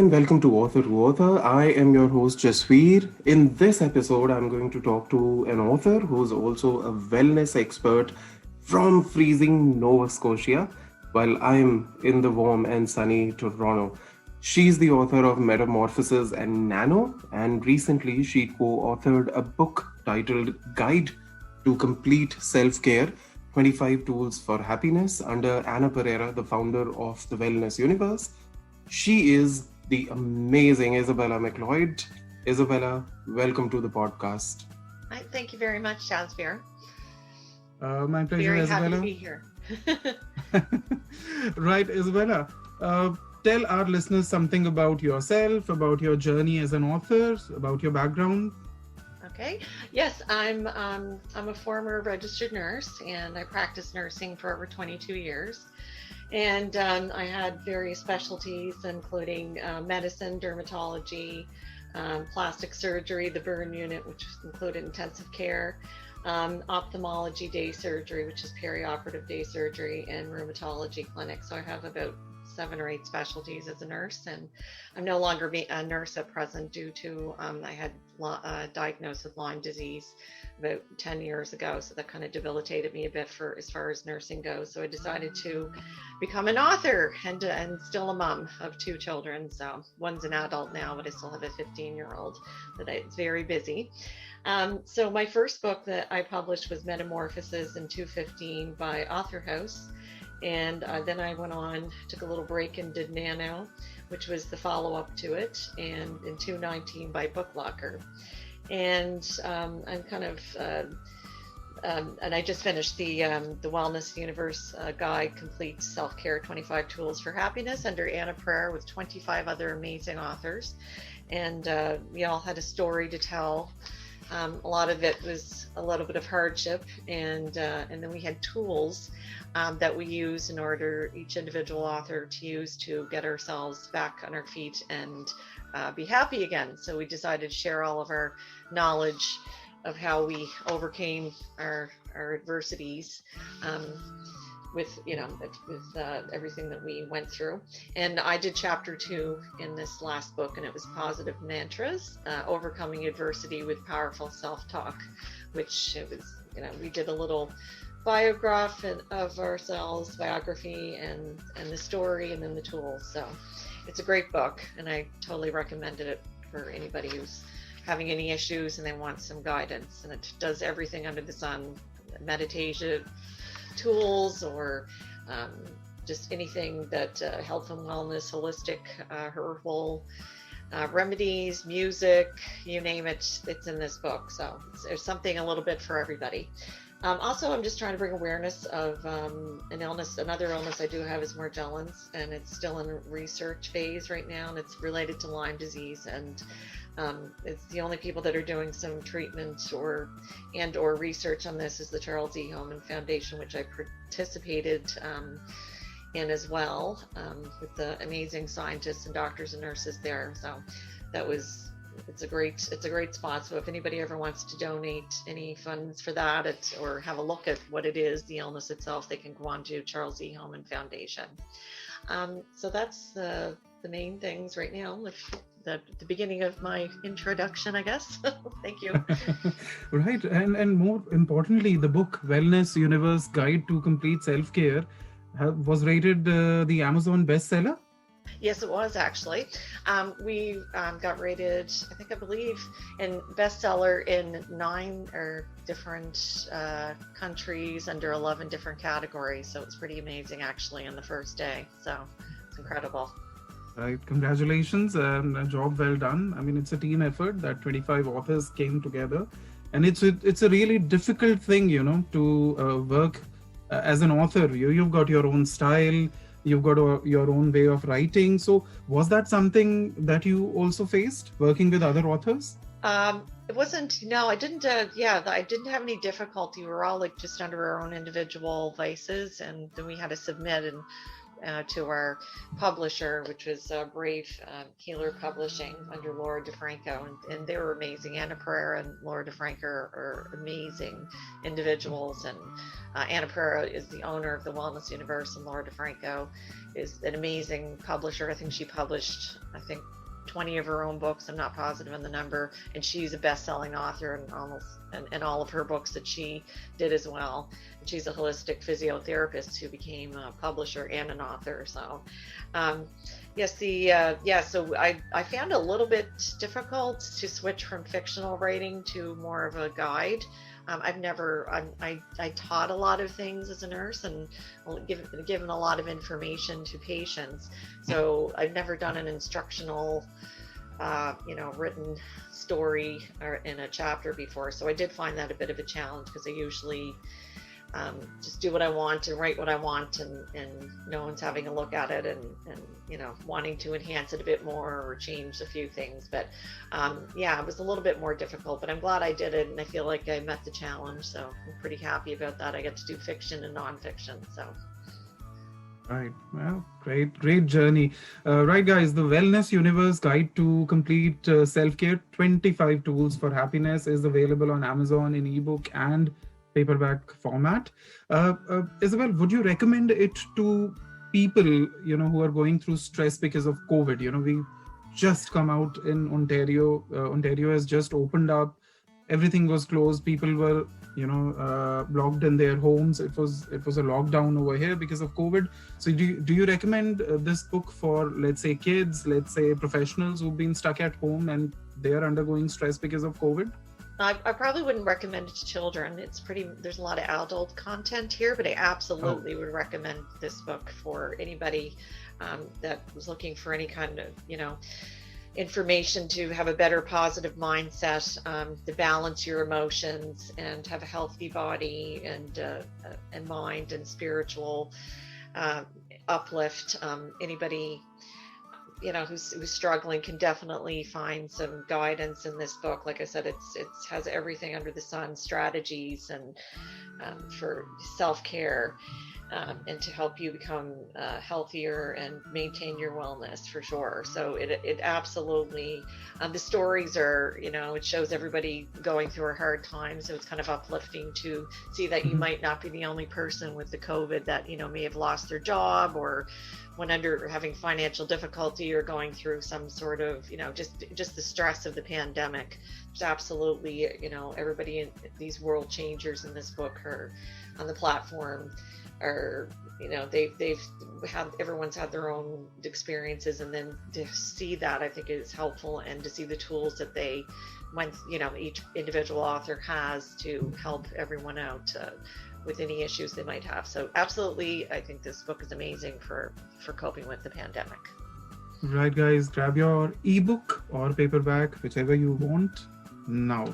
and welcome to Author to Author. I am your host Jasveer. In this episode, I'm going to talk to an author who's also a wellness expert from freezing Nova Scotia, while I'm in the warm and sunny Toronto. She's the author of Metamorphosis and Nano, and recently she co-authored a book titled Guide to Complete Self-Care 25 Tools for Happiness under Anna Pereira, the founder of the Wellness Universe. She is the amazing Isabella MacLeod. Isabella, welcome to the podcast. Hi, thank you very much, Jasveer. My pleasure, Very Isabella. happy to be here. Right, Isabella. Tell our listeners something about yourself, about your journey as an author, about your background. Okay. Yes, I'm a former registered nurse, and I practiced nursing for over 22 years. And I had various specialties, including medicine, dermatology, plastic surgery, the burn unit, which included intensive care, ophthalmology, day surgery, which is perioperative day surgery, and rheumatology clinic. So I have about 7 or 8 specialties as a nurse, and I'm no longer a nurse at present due to I had diagnosed with Lyme disease about 10 years ago, so that kind of debilitated me a bit for as far as nursing goes. So I decided to become an author and still a mom of 2 children. So one's an adult now, but I still have a 15-year-old that it's very busy. So my first book that I published was Metamorphosis in 2015 by Author House. And then I went on, took a little break and did Nano, which was the follow-up to it, and in 2019 by Book Locker. And I'm kind of, and I just finished the Wellness Universe Guide, Complete Self-Care 25 Tools for Happiness under Anna Pereira with 25 other amazing authors. And we all had a story to tell. A lot of it was a little bit of hardship, and then we had tools that we use in order, each individual author to use to get ourselves back on our feet and be happy again. So we decided to share all of our knowledge of how we overcame our adversities with everything that we went through. And I did chapter 2 in this last book, and it was positive mantras, overcoming adversity with powerful self-talk, which it was, we did a little biography of ourselves, biography, and the story, and then the tools. So it's a great book, and I totally recommended it for anybody who's having any issues and they want some guidance. And it does everything under the sun: meditation tools, or just anything that health and wellness, holistic, herbal remedies, music, you name it, it's in this book. So there's something a little bit for everybody. Also, I'm just trying to bring awareness of an illness. Another illness I do have is Morgellons, and it's still in research phase right now, and it's related to Lyme disease. And it's the only people that are doing some treatment or research on this is the Charles E. Homan Foundation, which I participated in as well, with the amazing scientists and doctors and nurses there. So it's a great spot. So if anybody ever wants to donate any funds for that, or have a look at what it is, the illness itself, they can go on to Charles E. Homan Foundation. So that's the main things right now. The beginning of my introduction, I guess. Thank you. Right, and more importantly, the book Wellness Universe Guide to Complete Self-Care was rated the Amazon bestseller. Yes, it was actually. We got rated, I believe, in bestseller in 9 different countries under 11 different categories. So it's pretty amazing actually on the first day. So it's incredible. Right, congratulations, and a job well done. I mean, it's a team effort that 25 authors came together, and it's a really difficult thing, to work as an author. You've got your own style, you've got your own way of writing. So was that something that you also faced working with other authors? It wasn't, no, I didn't, I didn't have any difficulty. We were all just under our own individual vices, and then we had to submit, and to our publisher, which was Brave Healer Publishing under Laura DeFranco, and they were amazing. Anna Pereira and Laura DeFranco are amazing individuals, and Anna Pereira is the owner of the Wellness Universe, and Laura DeFranco is an amazing publisher. I think she published, 20 of her own books. I'm not positive on the number, and she's a best-selling author in all of her books that she did as well. And she's a holistic physiotherapist who became a publisher and an author. So, so I found it a little bit difficult to switch from fictional writing to more of a guide. I taught a lot of things as a nurse and given a lot of information to patients. So I've never done an instructional, written story or in a chapter before. So I did find that a bit of a challenge, because I usually just do what I want and write what I want, and no one's having a look at it and wanting to enhance it a bit more or change a few things. But it was a little bit more difficult, but I'm glad I did it, and I feel like I met the challenge, so I'm pretty happy about that. I get to do fiction and nonfiction. So Right. Well, great journey. Right, guys, the Wellness Universe Guide to Complete Self-Care, 25 Tools for Happiness, is available on Amazon in ebook and paperback format. Isabel, would you recommend it to people, who are going through stress because of COVID? We just come out in Ontario. Ontario has just opened up. Everything was closed. People were, blocked in their homes. It was a lockdown over here because of COVID. So do you recommend this book for, let's say, kids, let's say professionals who've been stuck at home and they are undergoing stress because of COVID? I probably wouldn't recommend it to children. There's a lot of adult content here, but I absolutely would recommend this book for anybody that was looking for any kind of, information to have a better positive mindset, to balance your emotions and have a healthy body and mind and spiritual uplift. Anybody who's struggling can definitely find some guidance in this book. Like I said, it has everything under the sun, strategies and for self-care, and to help you become healthier and maintain your wellness, for sure. So it absolutely, the stories are, it shows everybody going through a hard time. So it's kind of uplifting to see that you might not be the only person with the COVID that, may have lost their job or went under having financial difficulty or going through some sort of, just the stress of the pandemic. There's absolutely, everybody in these world changers in this book are on the platform are, everyone's had their own experiences, and then to see that, I think, is helpful, and to see the tools that they went, each individual author has to help everyone out with any issues they might have. So absolutely, I think this book is amazing for coping with the pandemic. Right, guys, grab your ebook or paperback, whichever you want now.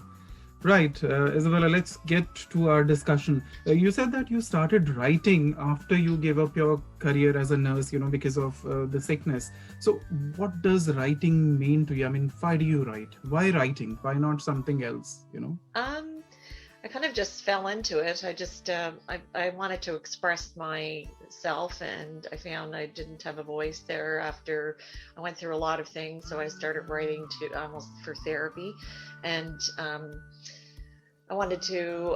Right, Isabella, let's get to our discussion. You said that you started writing after you gave up your career as a nurse, because of the sickness. So what does writing mean to you? I mean, why do you write? Why writing? Why not something else, I kind of just fell into it. I just, I wanted to express myself, and I found I didn't have a voice there after I went through a lot of things. So I started writing almost for therapy, and I wanted to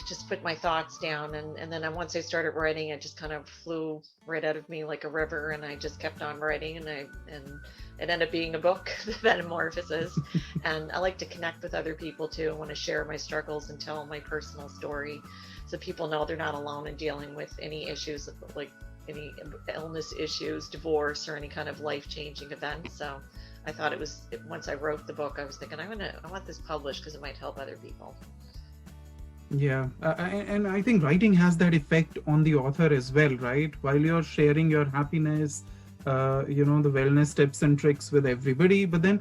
just put my thoughts down. And then once I started writing, it just kind of flew right out of me like a river, and I just kept on writing, and it ended up being a book, Metamorphosis. And I like to connect with other people too. I want to share my struggles and tell my personal story, so people know they're not alone in dealing with any issues, like any illness issues, divorce, or any kind of life-changing event. So I thought once I wrote the book, I was thinking, I want this published because it might help other people. Yeah, and I think writing has that effect on the author as well, right? While you're sharing your happiness, the wellness tips and tricks with everybody, but then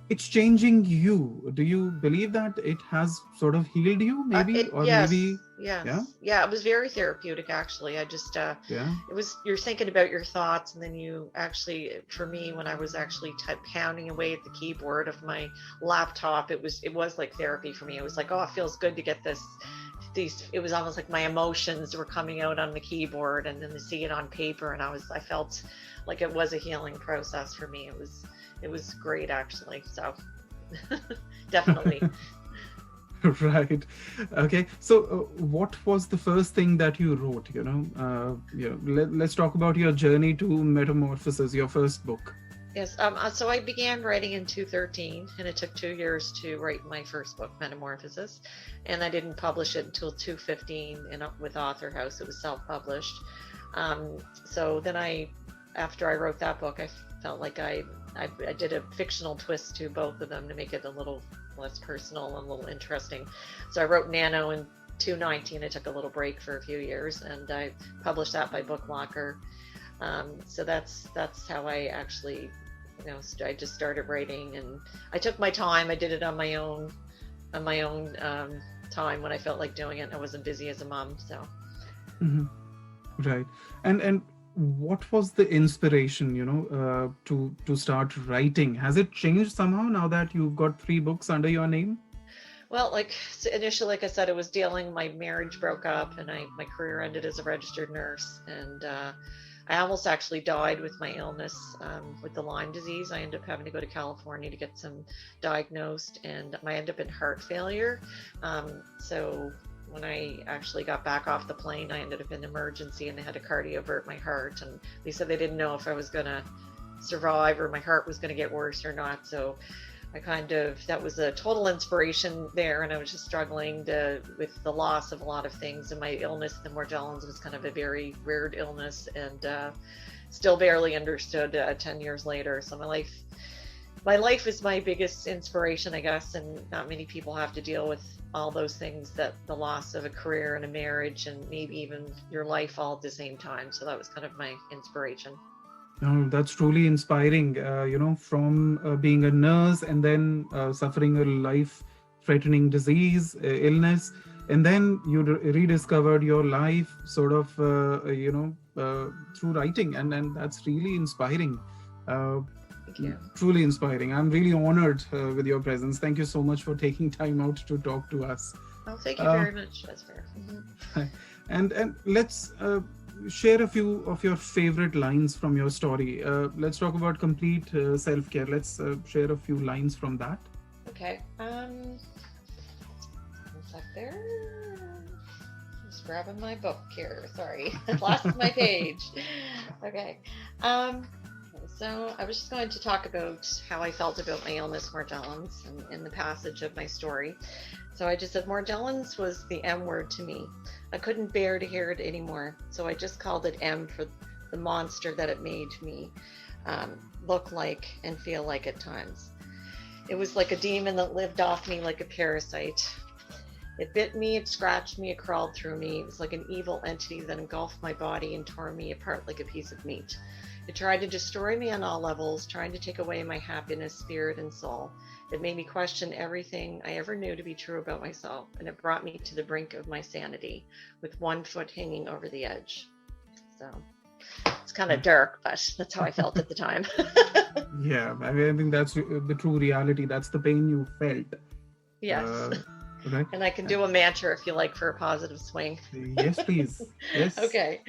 it's changing you. Do you believe that it has sort of healed you, maybe? Yes. Maybe? Yeah, it was very therapeutic, actually. I just, you're thinking about your thoughts, and then you actually, for me, when I was actually pounding away at the keyboard of my laptop, it was like therapy for me. It was like, oh, it feels good to get this it was almost like my emotions were coming out on the keyboard, and then to see it on paper, and I felt like it was a healing process for me. It was great, actually. So definitely. Right. Okay. So, what was the first thing that you wrote? Let's talk about your journey to Metamorphosis, your first book. Yes. So I began writing in 2013, and it took 2 years to write my first book, Metamorphosis, and I didn't publish it until 2015 with Author House. It was self-published. So then after I wrote that book, I felt like I did a fictional twist to both of them to make it a little less personal and a little interesting. So I wrote Nano in 2019. I took a little break for a few years, and I published that by BookLocker. So that's how I actually, I just started writing, and I took my time. I did it on my own time when I felt like doing it. I wasn't busy as a mom, so. Mm-hmm. Right. And what was the inspiration, to start writing? Has it changed somehow now that you've got 3 books under your name? Well, initially, like I said, it was my marriage broke up, and my career ended as a registered nurse, and I almost actually died with my illness, with the Lyme disease. I ended up having to go to California to get some diagnosed, and I ended up in heart failure. So when I actually got back off the plane, I ended up in emergency, and they had to cardiovert my heart, and they said they didn't know if I was going to survive or my heart was going to get worse or not. So that was a total inspiration there, and I was just struggling with the loss of a lot of things, and my illness, the Morgellons, was kind of a very weird illness, and still barely understood 10 years later. So my life is my biggest inspiration, I guess, and not many people have to deal with all those things, that the loss of a career and a marriage and maybe even your life all at the same time. So that was kind of my inspiration. Oh, that's truly inspiring, from being a nurse and then suffering a life-threatening disease, illness, and then you rediscovered your life sort of, through writing, and that's really inspiring. Thank you. Truly inspiring. I'm really honored with your presence. Thank you so much for taking time out to talk to us. Oh, thank you very much. That's fair. Mm-hmm. And let's share a few of your favorite lines from your story. Let's talk about complete self-care. Let's share a few lines from that. Okay. One sec there. Just grabbing my book here. Sorry, I lost my page. Okay. So I was just going to talk about how I felt about my illness, Morgellons, and in the passage of my story. So I just said, Morgellons was the M word to me. I couldn't bear to hear it anymore. So I just called it M for the monster that it made me look like and feel like at times. It was like a demon that lived off me like a parasite. It bit me, it scratched me, it crawled through me. It was like an evil entity that engulfed my body and tore me apart like a piece of meat. It tried to destroy me on all levels, trying to take away my happiness, spirit, and soul. It made me question everything I ever knew to be true about myself, and it brought me to the brink of my sanity, with one foot hanging over the edge. So it's kind of dark, but that's how I felt at the time. Yeah, I think that's the true reality. That's the pain you felt. Yes. Right. And I can do a mantra if you like for a positive swing. Yes, please. Yes. Okay.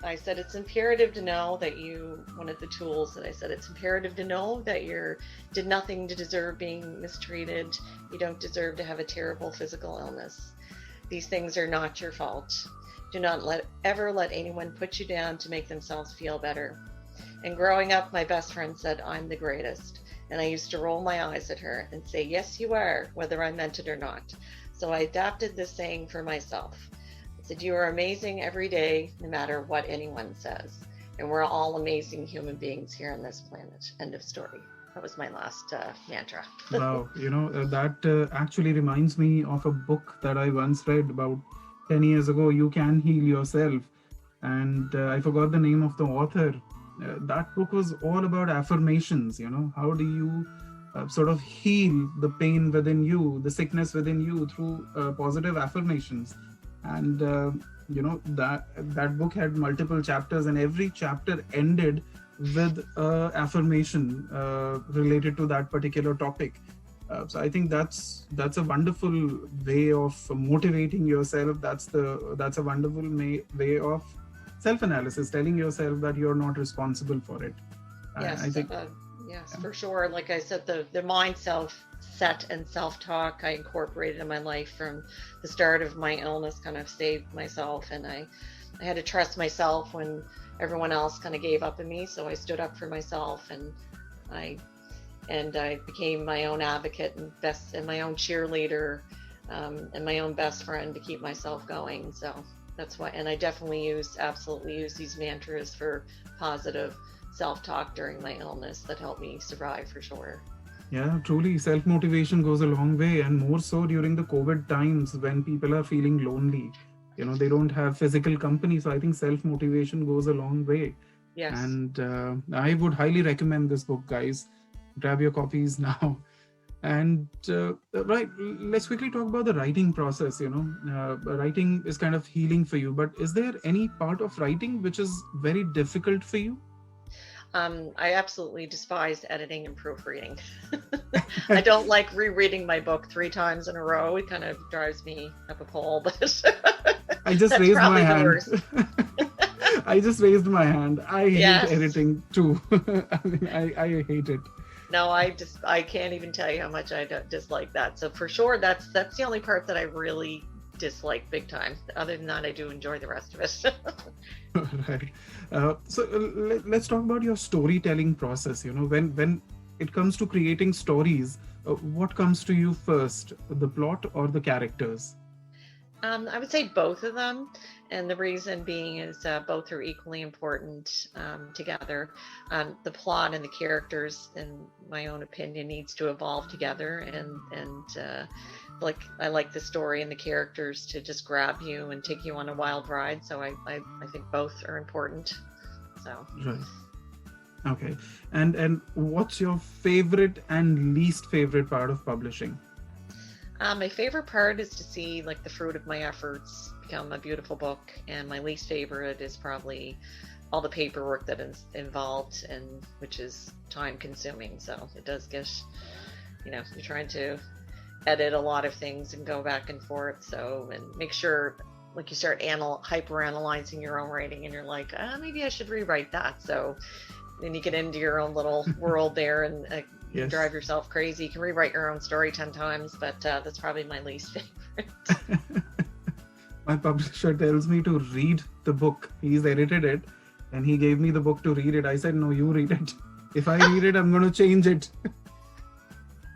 I said it's imperative to know that one of the tools that I said, it's imperative to know that you did nothing to deserve being mistreated. You don't deserve to have a terrible physical illness. These things are not your fault. Do not ever let anyone put you down to make themselves feel better. And growing up, my best friend said, I'm the greatest. And I used to roll my eyes at her and say, yes, you are, whether I meant it or not. So I adapted this saying for myself. I said, you are amazing every day, no matter what anyone says. And we're all amazing human beings here on this planet. End of story. That was my last mantra. Wow. That actually reminds me of a book that I once read about 10 years ago, You Can Heal Yourself. And I forgot the name of the author. That book was all about affirmations. How do you sort of heal the pain within you, the sickness within you through positive affirmations. And that book had multiple chapters, and every chapter ended with affirmation related to that particular topic. So I think that's a wonderful way of motivating yourself. That's a wonderful way of self-analysis, telling yourself that you're not responsible for it. I Yes, think, yes, yeah. for sure. Like I said, the mind set and self-talk I incorporated in my life from the start of my illness, kind of saved myself, and I had to trust myself when everyone else kind of gave up on me. So I stood up for myself, and I I became my own advocate and my own cheerleader, and my own best friend to keep myself going. So that's why, and I definitely absolutely use these mantras for positive self-talk during my illness that helped me survive for sure. Yeah, truly, self-motivation goes a long way, and more so during the COVID times when people are feeling lonely. They don't have physical company, so I think self-motivation goes a long way. Yes. And I would highly recommend this book, guys. Grab your copies now. And right, let's quickly talk about the writing process. Writing is kind of healing for you, but is there any part of writing which is very difficult for you? I absolutely despise editing and proofreading. I don't like rereading my book 3 times in a row. It kind of drives me up a pole, but I just that's raised my probably the hand. worst. I just raised my hand. I hate Yes. editing too. I mean, I hate it. No, I can't even tell you how much I dislike that. So for sure, that's the only part that I really dislike big time. Other than that, I do enjoy the rest of it. Right. So let's talk about your storytelling process. When it comes to creating stories, what comes to you first, the plot or the characters? I would say both of them, and the reason being is both are equally important together. The plot and the characters, in my own opinion, needs to evolve together, and like I like the story and the characters to just grab you and take you on a wild ride. So I think both are important. So. Right. Okay. And what's your favorite and least favorite part of publishing? My favorite part is to see like the fruit of my efforts become a beautiful book, and my least favorite is probably all the paperwork that is involved, and which is time consuming. So it does get, you're trying to edit a lot of things and go back and forth. So, and make sure like you start hyper analyzing your own writing, and you're like, maybe I should rewrite that. So then you get into your own little world there, and Yes. drive yourself crazy. You can rewrite your own story 10 times, but that's probably my least favorite. My publisher tells me to read the book. He's edited it and he gave me the book to read it. I said, no, you read it. If I read it, I'm going to change it.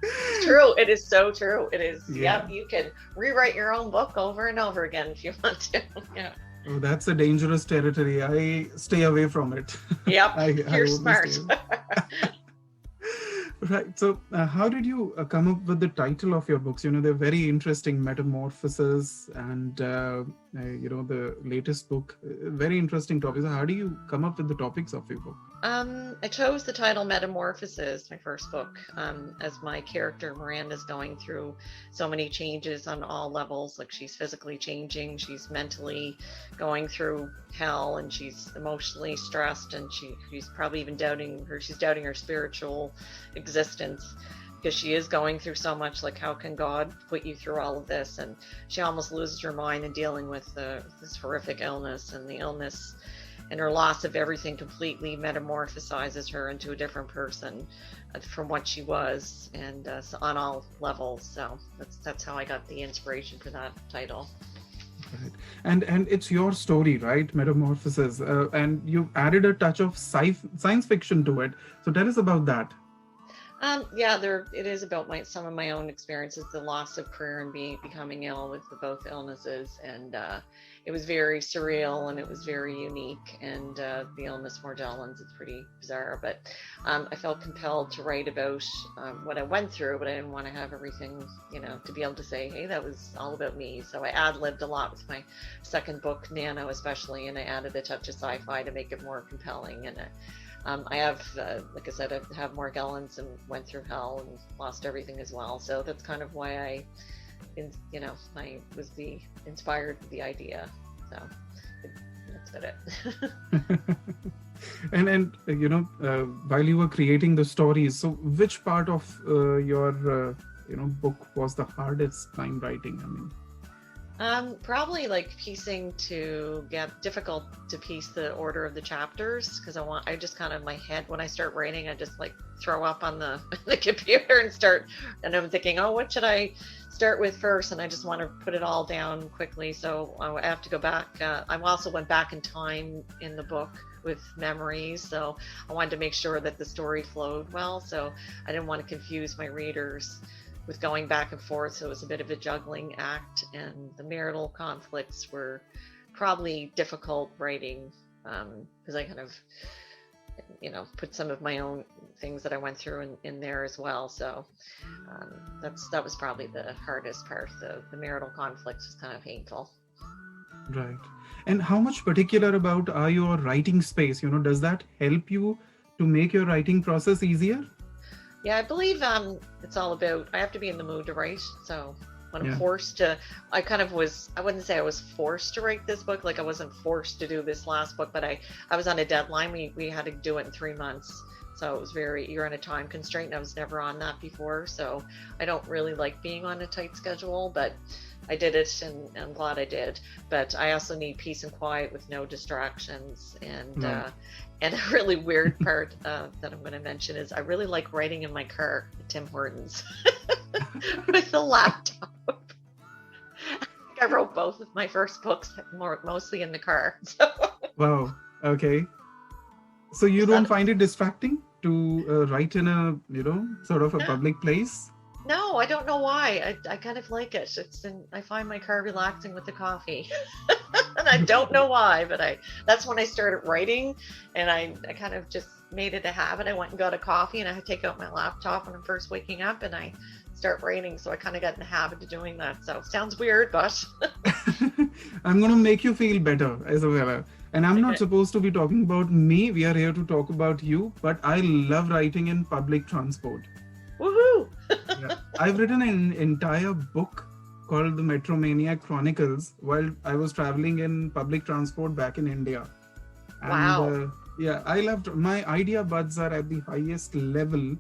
It's true. It is so true. It is. Yeah. Yep. You can rewrite your own book over and over again if you want to. Yeah. Oh, that's a dangerous territory. I stay away from it. Yep. You're would smart. stay away. Right. So, how did you come up with the title of your books? They're very interesting, Metamorphosis, and the latest book, very interesting topics. How do you come up with the topics of your book? I chose the title Metamorphosis, my first book, as my character Miranda's going through so many changes on all levels. Like she's physically changing, she's mentally going through hell, and she's emotionally stressed, and she's probably even doubting her spiritual existence, because she is going through so much. Like, how can God put you through all of this? And she almost loses her mind in dealing with this horrific illness, and the illness and her loss of everything completely metamorphosizes her into a different person from what she was, and so on all levels. So that's how I got the inspiration for that title. Right. And it's your story, right? Metamorphosis, and you've added a touch of science fiction to it. So tell us about that. It is about some of my own experiences, the loss of career and becoming ill with both illnesses, and it was very surreal and it was very unique. And the illness Morgellons, it's pretty bizarre, but I felt compelled to write about what I went through, but I didn't want to have everything, to be able to say, hey, that was all about me. So I ad-libbed a lot with my second book, Nano, especially, and I added a touch of sci-fi to make it more compelling. And I have, like I said, I have Morgellons and went through hell and lost everything as well. So that's kind of why I was inspired with the idea. So that's about it. And while you were creating the stories, so which part of your book was the hardest time writing? I mean, Probably like difficult to piece the order of the chapters, because I just kind of, my head, when I start writing, I just like throw up on the, the computer and I'm thinking, oh, what should I start with first? And I just want to put it all down quickly. So I have to go back. I also went back in time in the book with memories. So I wanted to make sure that the story flowed well. So I didn't want to confuse my readers with going back and forth. So it was a bit of a juggling act, and the marital conflicts were probably difficult writing, because I kind of, put some of my own things that I went through in there as well. So that was probably the hardest part. The marital conflicts was kind of painful. right. And how much particular about are your writing space? Does that help you to make your writing process easier? Yeah, I believe it's all about, I have to be in the mood to write. So when I'm Yeah. forced to, I wouldn't say I was forced to write this book. Like, I wasn't forced to do this last book, but I was on a deadline. We had to do it in 3 months. So it was you're on a time constraint, and I was never on that before. So I don't really like being on a tight schedule, but I did it, and I'm glad I did. But I also need peace and quiet with no distractions. And a really weird part that I'm going to mention is I really like writing in my car at Tim Hortons with the laptop. I think I wrote both of my first books mostly in the car. So. Wow. Okay. So you don't find it distracting to write in a, sort of a public place? No, I don't know why. I kind of like it. I find my car relaxing with the coffee. And I don't know why, but that's when I started writing, and I kind of just made it a habit. I went and got a coffee, and I take out my laptop when I'm first waking up, and I start writing. So I kind of got in the habit of doing that. So sounds weird, but I'm going to make you feel better, Isabella. And I'm not supposed to be talking about me. We are here to talk about you. But I love writing in public transport. Woohoo! Yeah. I've written an entire book called The Metromaniac Chronicles while I was traveling in public transport back in India. And, Wow. Yeah, I loved, my idea buds are at the highest level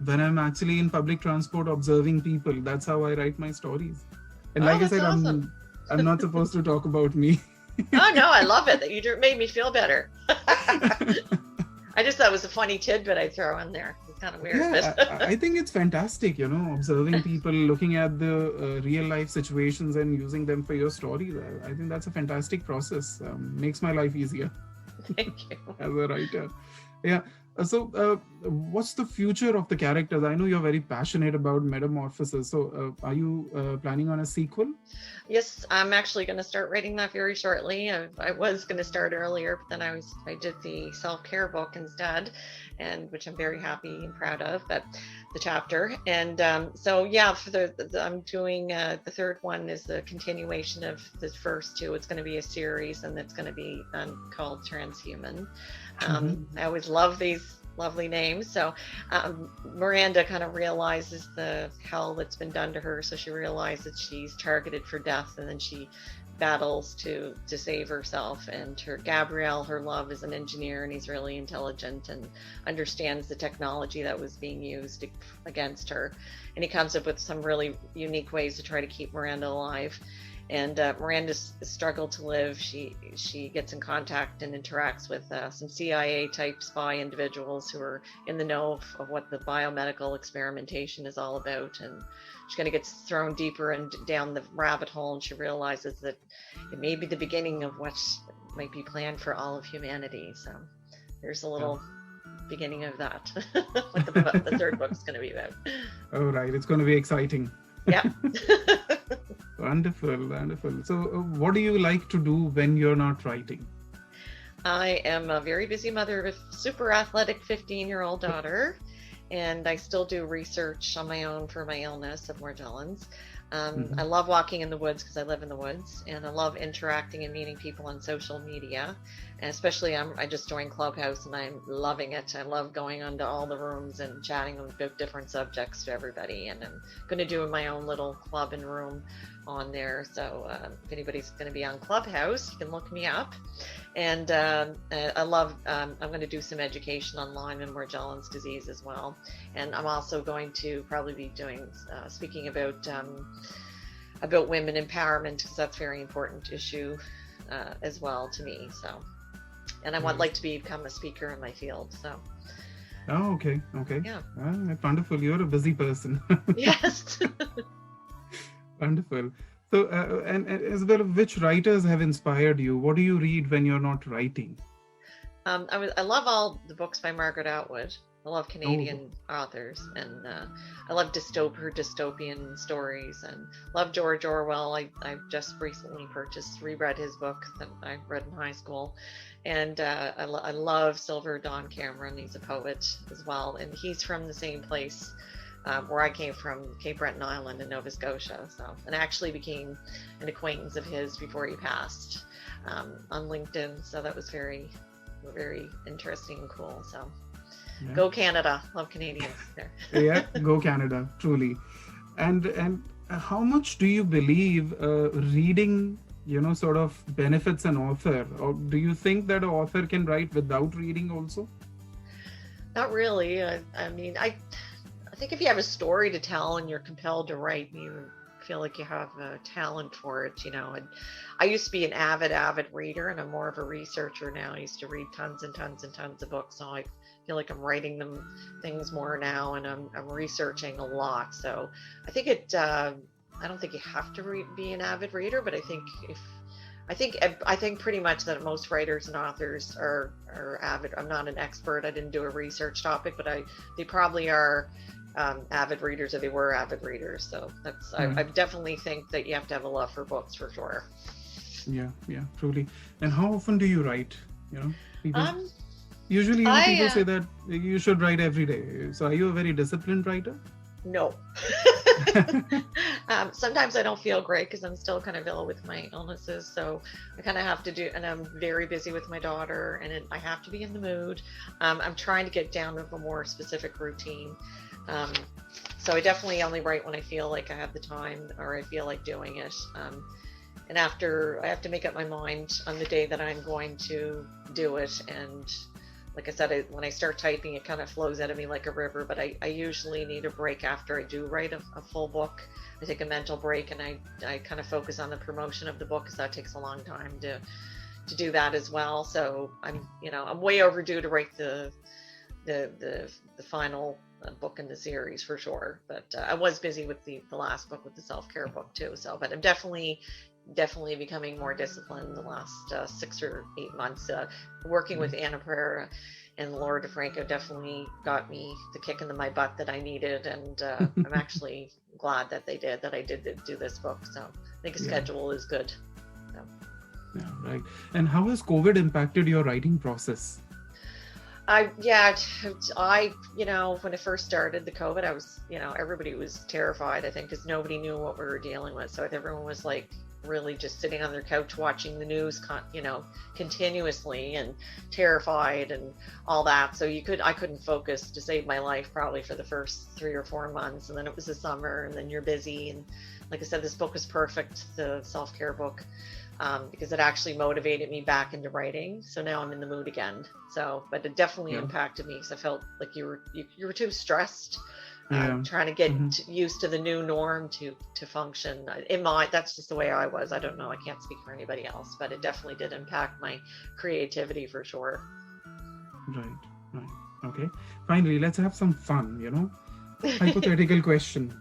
when I'm actually in public transport observing people. That's how I write my stories. And like I said, awesome. I'm not supposed to talk about me. Oh no, I love it. You made me feel better. I just thought it was a funny tidbit I'd throw in there. It's kind of weird. Yeah, I think it's fantastic, observing people, looking at the real life situations and using them for your stories. I think that's a fantastic process. Makes my life easier. Thank you. As a writer. Yeah. So what's the future of the characters? I know you're very passionate about Metamorphosis. So are you planning on a sequel? Yes, I'm actually going to start writing that very shortly. I was going to start earlier, but then I did the self-care book instead, and which I'm very happy and proud of, but the chapter. And so yeah, for I'm doing the third one is the continuation of the first two. It's going to be a series, and it's going to be called Transhuman. I always love these lovely names. So Miranda kind of realizes the hell that's been done to her. So she realizes she's targeted for death, and then she battles to save herself. And Gabrielle, her love, is an engineer, and he's really intelligent and understands the technology that was being used against her. And he comes up with some really unique ways to try to keep Miranda alive. And Miranda's struggle to live, she gets in contact and interacts with some CIA type spy individuals who are in the know of what the biomedical experimentation is all about. And she kind of gets thrown deeper and down the rabbit hole, and she realizes that it may be the beginning of what might be planned for all of humanity. So there's a little beginning of that, what the third book's going to be about. Oh, right. It's going to be exciting. Yeah. Wonderful. So what do you like to do when you're not writing? I am a very busy mother of a super athletic 15-year-old daughter, and I still do research on my own for my illness of Morgellons. I love walking in the woods because I live in the woods, and I love interacting and meeting people on social media. And especially I just joined Clubhouse, and I'm loving it. I love going onto all the rooms and chatting about different subjects to everybody. And I'm going to do my own little club and room on there. So if anybody's going to be on Clubhouse, you can look me up. And I love, I'm going to do some education on Lyme and Morgellons disease as well. And I'm also going to probably be doing, speaking about women empowerment, because that's a very important issue as well to me. So, and I would like to become a speaker in my field. So. Oh, okay. Yeah. Wonderful. You're a busy person. Yes. Wonderful. So, and Isabella, which writers have inspired you? What do you read when you're not writing? I love all the books by Margaret Atwood. I love Canadian authors, and I love her dystopian stories, and love George Orwell. I just recently reread his book that I read in high school, and I love Silver Dawn Cameron. He's a poet as well, and he's from the same place where I came from, Cape Breton Island in Nova Scotia. So, and I actually became an acquaintance of his before he passed on LinkedIn. So that was very, very interesting and cool. So. Yeah. Go Canada. Love Canadians there. Yeah, go Canada, truly. And how much do you believe reading, sort of benefits an author? Or do you think that an author can write without reading also? Not really. I mean, I think if you have a story to tell and you're compelled to write, and you feel like you have a talent for it, And I used to be an avid reader, and I'm more of a researcher now. I used to read tons and tons and tons of books, so I feel like I'm writing things more now, and I'm researching a lot. So I think I don't think you have to be an avid reader, but I think pretty much that most writers and authors are avid. I'm not an expert. I didn't do a research topic, but they probably are avid readers, if they were avid readers. So that's I definitely think that you have to have a love for books for sure. Yeah, truly. And how often do you write? People usually people say that you should write every day. So are you a very disciplined writer? No. Sometimes I don't feel great because I'm still kind of ill with my illnesses. So I kind of have to do, and I'm very busy with my daughter, and I have to be in the mood. I'm trying to get down to a more specific routine. So I definitely only write when I feel like I have the time or I feel like doing it. And after, I have to make up my mind on the day that I'm going to do it. And like I said, when I start typing, it kind of flows out of me like a river, but I usually need a break after I do write a full book. I take a mental break, and I kind of focus on the promotion of the book, because that takes a long time to do that as well. So I'm way overdue to write the final book in the series for sure. But I was busy with the last book, with the self-care book too. So, but I'm definitely becoming more disciplined the last 6 or 8 months. Working with Anna Pereira and Laura DeFranco definitely got me the kick in my butt that I needed, and I'm actually glad that I did do this book. So I think a schedule is good. So. Yeah, right. And how has COVID impacted your writing process? I when it first started the COVID, I was, everybody was terrified, I think, because nobody knew what we were dealing with. So everyone was like really just sitting on their couch watching the news, continuously, and terrified and all that. So I couldn't focus to save my life probably for the first 3 or 4 months. And then it was the summer, and then you're busy. And like I said, this book was perfect, the self-care book. Because it actually motivated me back into writing. So now I'm in the mood again. So, but it definitely impacted me, because I felt like you were too stressed, trying to get used to the new norm to function. That's just the way I was. I don't know. I can't speak for anybody else, but it definitely did impact my creativity for sure. Right. Okay. Finally, let's have some fun, Hypothetical question.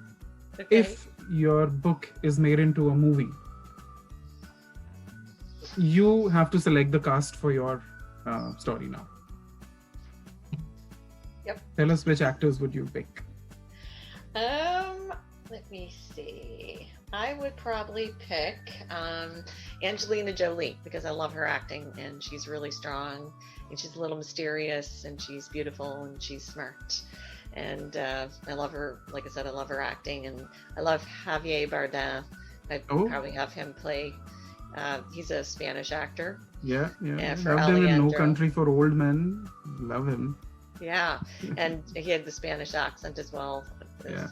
Okay. If your book is made into a movie, you have to select the cast for your story now. Yep. Tell us which actors would you pick? Let me see. I would probably pick Angelina Jolie, because I love her acting, and she's really strong, and she's a little mysterious, and she's beautiful, and she's smart. And I love her. Like I said, I love her acting, and I love Javier Bardem. I'd probably have him play. He's a Spanish actor. Yeah. For loved him in No Country for Old Men. Love him. Yeah, and he had the Spanish accent as well.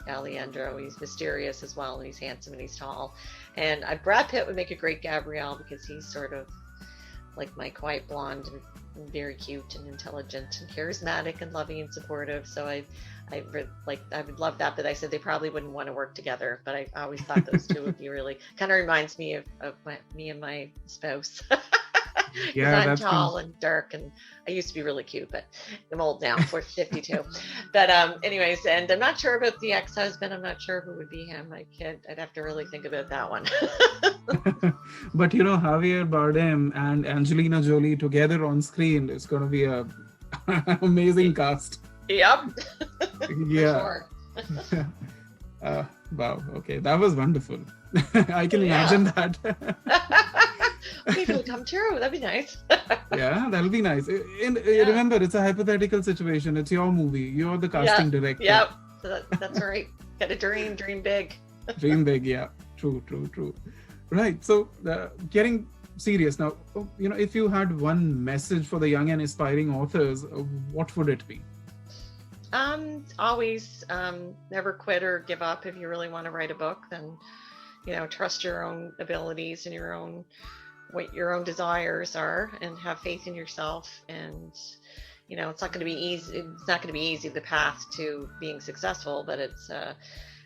Alejandro. He's mysterious as well, and he's handsome and he's tall. And Brad Pitt would make a great Gabrielle, because he's sort of like my quiet blonde and very cute and intelligent and charismatic and loving and supportive. So I would love that, but I said they probably wouldn't want to work together. But I always thought those two would be really kind of reminds me of me and my spouse. Because Yeah, I'm that's tall and dark, and I used to be really cute, but I'm old now, 52. But anyways, and I'm not sure about the ex-husband. I'm not sure who would be him. I'd have to really think about that one. But Javier Bardem and Angelina Jolie together on screen is going to be a amazing cast. Yep. Yeah. For sure. Wow. Okay, that was wonderful. I can imagine that. Maybe it'll come true. That'd be nice. Yeah, that'll be nice. And remember, it's a hypothetical situation. It's your movie. You're the casting director. Yep. So that's right. Got a dream big. Dream big. Yeah. True. Right. So, getting serious now, if you had one message for the young and aspiring authors, what would it be? Always never quit or give up. If you really want to write a book, then trust your own abilities and what your own desires are, and have faith in yourself. And it's not going to be easy. It's not going to be easy, the path to being successful, but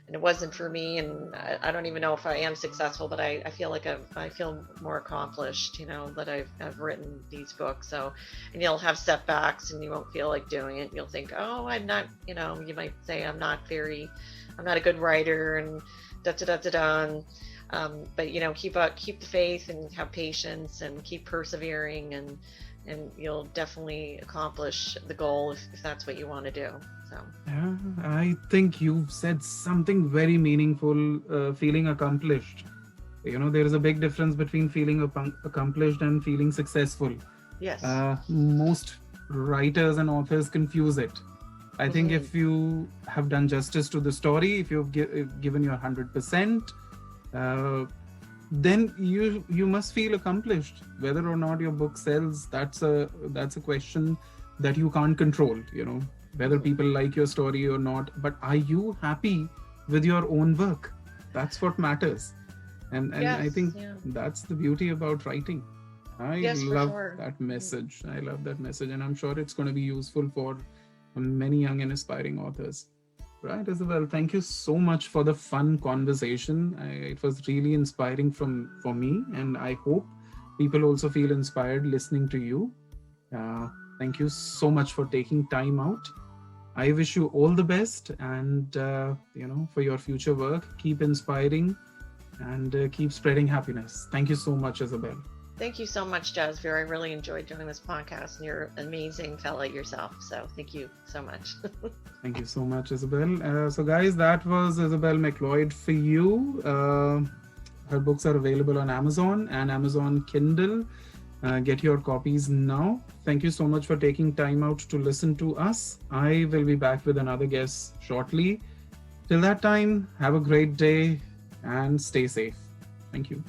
and it wasn't for me, and I don't even know if I am successful, but I feel like I feel more accomplished, that I've written these books. So, and you'll have setbacks and you won't feel like doing it. You'll think, oh, I'm not, you might say I'm not a good writer, and but keep the faith and have patience and keep persevering, and you'll definitely accomplish the goal if that's what you want to do. So yeah, I think you've said something very meaningful. Feeling accomplished. There is a big difference between feeling accomplished and feeling successful. Yes. Most writers and authors confuse it. I think if you have done justice to the story, if you've given your 100%, then you must feel accomplished. Whether or not your book sells, that's a question that you can't control. Whether people like your story or not, but are you happy with your own work? That's what matters. And yes, I think that's the beauty about writing. I love that message. I love that message, and I'm sure it's going to be useful for many young and aspiring authors. Right, Isabel, thank you so much for the fun conversation. It was really inspiring for me, and I hope people also feel inspired listening to you. Thank you so much for taking time out. I wish you all the best, and for your future work, keep inspiring and keep spreading happiness. Thank you so much, Isabel. Thank you so much, Jasveer. I really enjoyed doing this podcast, and you're an amazing fellow yourself. So thank you so much. Thank you so much, Isabel. So guys, that was Isabella MacLeod for you. Her books are available on Amazon and Amazon Kindle. Get your copies now. Thank you so much for taking time out to listen to us. I will be back with another guest shortly. Till that time, have a great day and stay safe. Thank you.